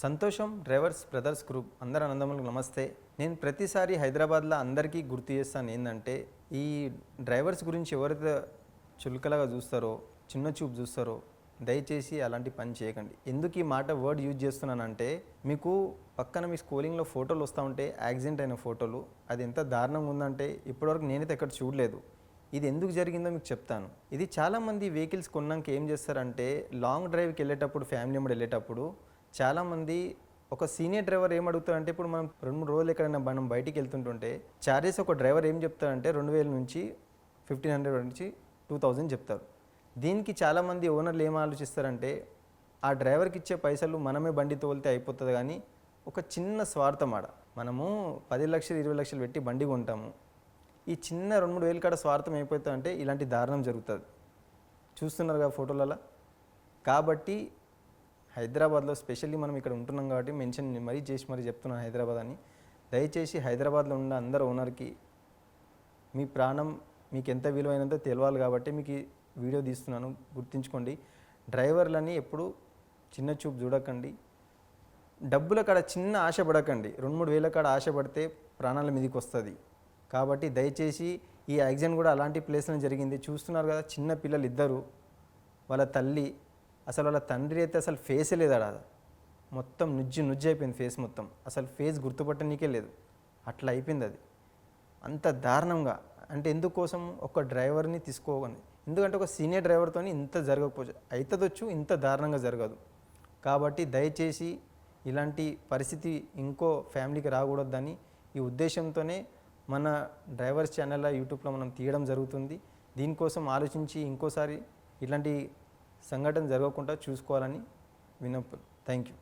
సంతోషం drivers brothers group అందరు అనందములకు నమస్తే. నేను ప్రతిసారి హైదరాబాద్లో అందరికీ గుర్తు చేస్తాను ఏంటంటే, ఈ డ్రైవర్స్ గురించి ఎవరైతే చులకనగా చూస్తారో, చిన్న చూపు చూస్తారో, దయచేసి అలాంటి పని చేయకండి. ఎందుకు ఈ మాట వర్డ్ యూజ్ చేస్తున్నానంటే, మీకు పక్కన మీ స్క్రోలింగ్లో ఫోటోలు వస్తూ ఉంటే యాక్సిడెంట్ అయిన ఫోటోలు, అది ఎంత దారుణంగా ఉందంటే ఇప్పటివరకు నేనైతే ఎక్కడ చూడలేదు. ఇది ఎందుకు జరిగిందో మీకు చెప్తాను. ఇది చాలామంది వెహికల్స్ కొన్నాక ఏం చేస్తారంటే, లాంగ్ డ్రైవ్కి వెళ్ళేటప్పుడు ఫ్యామిలీ మెంబర్ వెళ్ళేటప్పుడు చాలామంది ఒక సీనియర్ డ్రైవర్ ఏం అడుగుతారంటే, ఇప్పుడు మనం 2-3 రోజులు ఎక్కడైనా మనం బయటికి వెళ్తుంటుంటే చార్జెస్ ఒక డ్రైవర్ ఏం చెప్తారంటే 2000 నుంచి 1500 నుంచి 2000 చెప్తారు. దీనికి చాలామంది ఓనర్లు ఏం ఆలోచిస్తారంటే, ఆ డ్రైవర్కి ఇచ్చే పైసలు మనమే బండి తోలితే అయిపోతుంది, కానీ ఒక చిన్న స్వార్థం ఆడ మనము 10 లక్షలు 20 లక్షలు పెట్టి బండి కొంటాము, ఈ చిన్న 2-3 వేలు కాడ స్వార్థం అయిపోతుందంటే ఇలాంటి దారుణం జరుగుతుంది. చూస్తున్నారు కదా ఫోటోలలో. కాబట్టి హైదరాబాద్లో స్పెషల్లీ మనం ఇక్కడ ఉంటున్నాం కాబట్టి మెన్షన్ మరీ చేసి మరీ చెప్తున్నాను హైదరాబాద్ అని. దయచేసి హైదరాబాద్లో ఉన్న అందరు ఓనర్కి మీ ప్రాణం మీకు ఎంత విలువైనంతో తెలియాలి కాబట్టి మీకు ఈ వీడియో తీస్తున్నాను, గుర్తుంచుకోండి. డ్రైవర్లని ఎప్పుడు చిన్న చూపు చూడకండి. డబ్బుల కాడ చిన్న ఆశ పడకండి. 2-3 వేల కాడ ఆశ పడితే ప్రాణాల మీదకి వస్తుంది. కాబట్టి దయచేసి ఈ యాక్సిడెంట్ కూడా అలాంటి ప్లేస్లో జరిగింది. చూస్తున్నారు కదా, చిన్న పిల్లలు ఇద్దరు, వాళ్ళ తల్లి, అసలు వాళ్ళ తండ్రి అయితే అసలు ఫేసే లేదు ఆడ, మొత్తం నుజ్జు అయిపోయింది ఫేస్ మొత్తం, అసలు ఫేస్ గుర్తుపట్టనీకే లేదు, అట్లా అయిపోయింది అది. అంత దారుణంగా అంటే ఎందుకోసం ఒక డ్రైవర్ని తీసుకోవాలి, ఎందుకంటే ఒక సీనియర్ డ్రైవర్తో ఇంత జరగకపోవచ్చు, అవుతుందొచ్చు, ఇంత దారుణంగా జరగదు. కాబట్టి దయచేసి ఇలాంటి పరిస్థితి ఇంకో ఫ్యామిలీకి రాకూడదని ఈ ఉద్దేశంతోనే మన డ్రైవర్స్ ఛానల్ యూట్యూబ్లో మనం తీయడం జరుగుతుంది. దీనికోసం ఆలోచించి ఇంకోసారి ఇలాంటి సంఘటన జరగకుండా చూసుకోవాలని విన్నప్పుడు. Thank you.